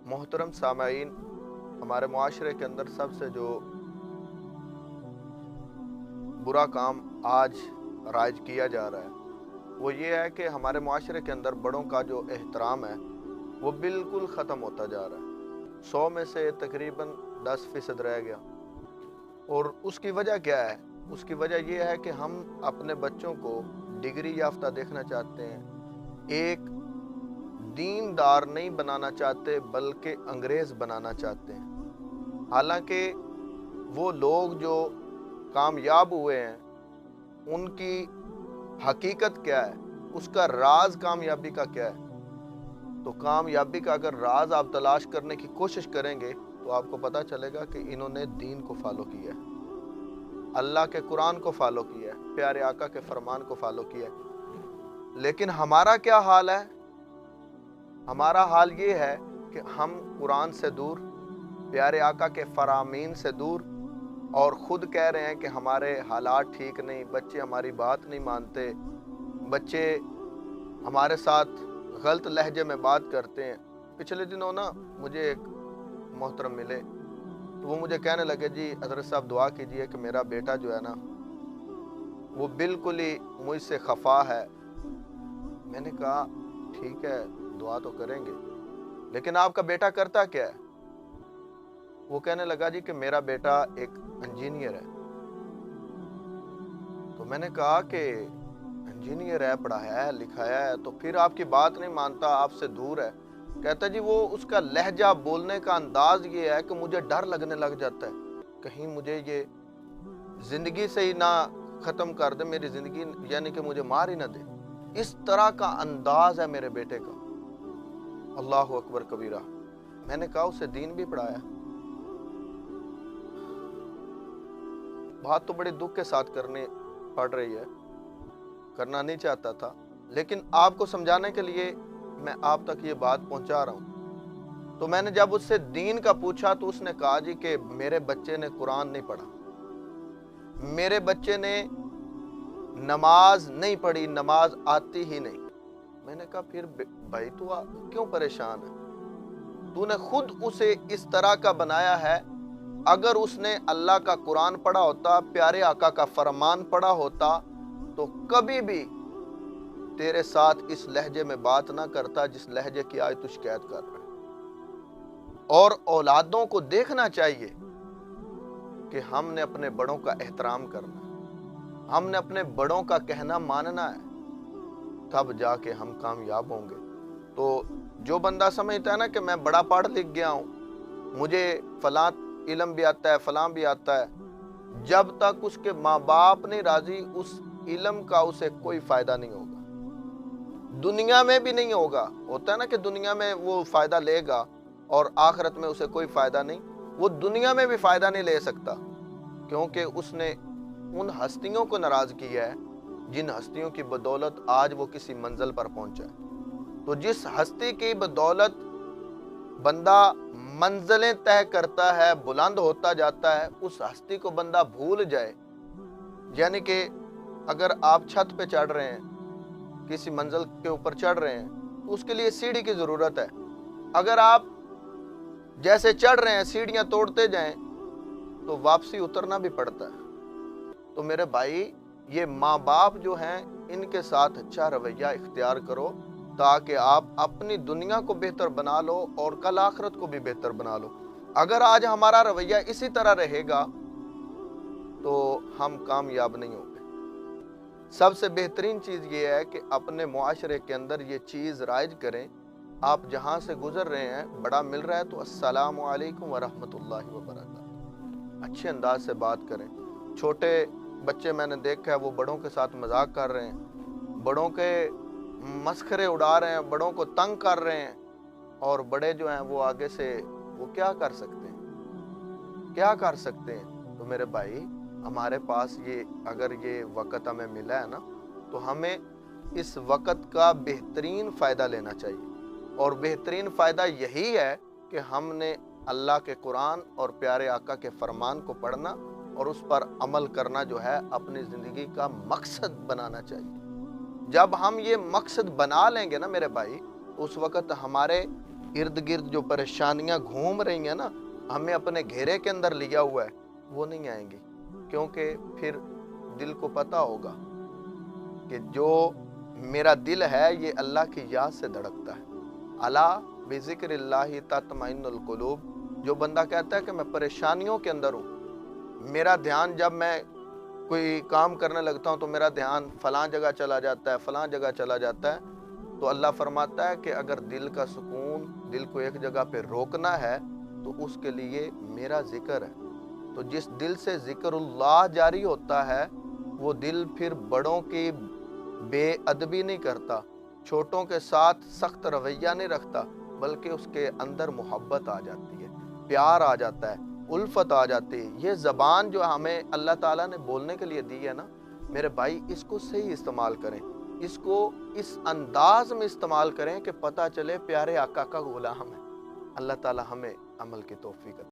मोहतरम सामाईन, हमारे मुआशरे के अंदर सबसे जो बुरा काम आज राइज किया जा रहा है वो ये है कि हमारे मुआशरे के अंदर बड़ों का जो एहतराम है वो बिल्कुल ख़त्म होता जा रहा है। 100 में से तकरीबन 10% रह गया। और उसकी वजह क्या है? उसकी वजह ये है कि हम अपने बच्चों को डिग्री याफ्ता देखना चाहते हैं, एक दीनदार नहीं बनाना चाहते बल्कि अंग्रेज बनाना चाहते हैं। हालांकि वो लोग जो कामयाब हुए हैं उनकी हकीकत क्या है, उसका राज कामयाबी का क्या है? तो कामयाबी का अगर राज आप तलाश करने की कोशिश करेंगे तो आपको पता चलेगा कि इन्होंने दीन को फॉलो किया है, अल्लाह के कुरान को फॉलो किया है, प्यारे आका के फरमान को फॉलो किया है। लेकिन हमारा क्या हाल है? हमारा हाल ये है कि हम कुरान से दूर, प्यारे आका के फरामीन से दूर, और ख़ुद कह रहे हैं कि हमारे हालात ठीक नहीं, बच्चे हमारी बात नहीं मानते, बच्चे हमारे साथ गलत लहजे में बात करते हैं। पिछले दिनों ना मुझे एक मोहतरम मिले तो वो मुझे कहने लगे, जी हज़रत साहब दुआ कीजिए कि मेरा बेटा जो है ना वो बिल्कुल ही मुझसे खफा है। मैंने कहा ठीक है, दुआ तो करेंगे, लेकिन आपका बेटा करता क्या है? वो कहने लगा जी कि मेरा बेटा एक इंजीनियर है। तो मैंने कहा कि इंजीनियर है, पढ़ाया है, लिखाया है, तो फिर आपकी बात नहीं मानता, आपसे दूर है। कहता जी वो उसका लहजा, बोलने का अंदाज ये है कि मुझे डर लगने लग जाता है, कहीं मुझे ये जिंदगी से ही ना खत्म कर दे, मेरी जिंदगी यानी कि मुझे मार ही ना दे। इस तरह का अंदाज है मेरे बेटे का। अल्लाह अकबर कबीरा। मैंने कहा उसे दीन भी पढ़ाया। बात तो बड़े दुख के साथ करनी पड़ रही है, करना नहीं चाहता था, लेकिन आपको समझाने के लिए मैं आप तक ये बात पहुंचा रहा हूं। तो मैंने जब उससे दीन का पूछा तो उसने कहा जी कि मेरे बच्चे ने कुरान नहीं पढ़ा, मेरे बच्चे ने नमाज नहीं पढ़ी, नमाज आती ही नहीं। मैंने कहा फिर भाई तू क्यों परेशान है? तूने खुद उसे इस तरह का बनाया है। अगर उसने अल्लाह का कुरान पढ़ा होता, प्यारे आका का फरमान पढ़ा होता, तो कभी भी तेरे साथ इस लहजे में बात ना करता जिस लहजे की आज तू शिकायत कर रहा है। और औलादों को देखना चाहिए कि हमने अपने बड़ों का एहतराम करना है, हमने अपने बड़ों का कहना मानना है, तब जाके हम कामयाब होंगे। तो जो बंदा समझता है ना कि मैं बड़ा पढ़ लिख गया हूं, मुझे फलां इल्म भी आता है, फलां भी आता है, जब तक उसके माँ बाप नहीं राजी, उस इल्म का उसे कोई फायदा नहीं होगा, दुनिया में भी नहीं होगा। होता है ना कि दुनिया में वो फायदा लेगा और आखिरत में उसे कोई फायदा नहीं। वो दुनिया में भी फायदा नहीं ले सकता, क्योंकि उसने उन हस्तियों को नाराज किया है जिन हस्तियों की बदौलत आज वो किसी मंजिल पर पहुंचा है। तो जिस हस्ती की बदौलत बंदा मंजिलें तय करता है, बुलंद होता जाता है, उस हस्ती को बंदा भूल जाए। यानी कि अगर आप छत पे चढ़ रहे हैं, किसी मंजिल के ऊपर चढ़ रहे हैं, तो उसके लिए सीढ़ी की जरूरत है। अगर आप जैसे चढ़ रहे हैं सीढ़ियां तोड़ते जाएं तो वापसी उतरना भी पड़ता है। तो मेरे भाई, ये माँ बाप जो हैं इनके साथ अच्छा रवैया इख्तियार करो, ताकि आप अपनी दुनिया को बेहतर बना लो और कल आखिरत को भी बेहतर बना लो। अगर आज हमारा रवैया इसी तरह रहेगा तो हम कामयाब नहीं होंगे। सबसे बेहतरीन चीज़ ये है कि अपने मुआशरे के अंदर ये चीज़ राइज करें। आप जहाँ से गुजर रहे हैं, बड़ा मिल रहा है तो अस्सलामु अलैकुम व रहमतुल्लाहि व बरकातहू, अच्छे अंदाज से बात करें। छोटे बच्चे मैंने देखा है वो बड़ों के साथ मजाक कर रहे हैं, बड़ों के मस्खरे उड़ा रहे हैं, बड़ों को तंग कर रहे हैं, और बड़े जो हैं वो आगे से वो क्या कर सकते हैं, क्या कर सकते हैं? तो मेरे भाई, हमारे पास ये अगर ये वक़्त हमें मिला है ना, तो हमें इस वक़्त का बेहतरीन फ़ायदा लेना चाहिए। और बेहतरीन फ़ायदा यही है कि हमने अल्लाह के कुरान और प्यारे आका के फरमान को पढ़ना और उस पर अमल करना जो है अपनी ज़िंदगी का मकसद बनाना चाहिए। जब हम ये मकसद बना लेंगे ना मेरे भाई, उस वक़्त हमारे ارد گرد جو پریشانیاں گھوم رہی ہیں نا، ہمیں اپنے گھیرے کے اندر لیا ہوا ہے، وہ نہیں آئیں گی، کیونکہ پھر دل کو پتہ ہوگا کہ جو میرا دل ہے یہ اللہ کی یاد سے دھڑکتا ہے۔ الا بذکر اللہ تطمئن القلوب، جو بندہ کہتا ہے کہ میں پریشانیوں کے اندر ہوں، میرا دھیان جب میں کوئی کام کرنے لگتا ہوں تو میرا دھیان فلاں جگہ چلا جاتا ہے، فلاں جگہ چلا جاتا ہے، تو اللہ فرماتا ہے کہ اگر دل کا سکون، دل کو ایک جگہ پہ روکنا ہے تو اس کے لیے میرا ذکر ہے۔ تو جس دل سے ذکر اللہ جاری ہوتا ہے وہ دل پھر بڑوں کی بے ادبی نہیں کرتا، چھوٹوں کے ساتھ سخت رویہ نہیں رکھتا، بلکہ اس کے اندر محبت آ جاتی ہے، پیار آ جاتا ہے، الفت آ جاتی ہے۔ یہ زبان جو ہمیں اللہ تعالیٰ نے بولنے کے لیے دی ہے نا میرے بھائی، اس کو صحیح استعمال کریں، اس کو اس انداز میں استعمال کریں کہ پتہ چلے پیارے آقا کا غلام ہے۔ اللہ تعالیٰ ہمیں عمل کی توفیق عطا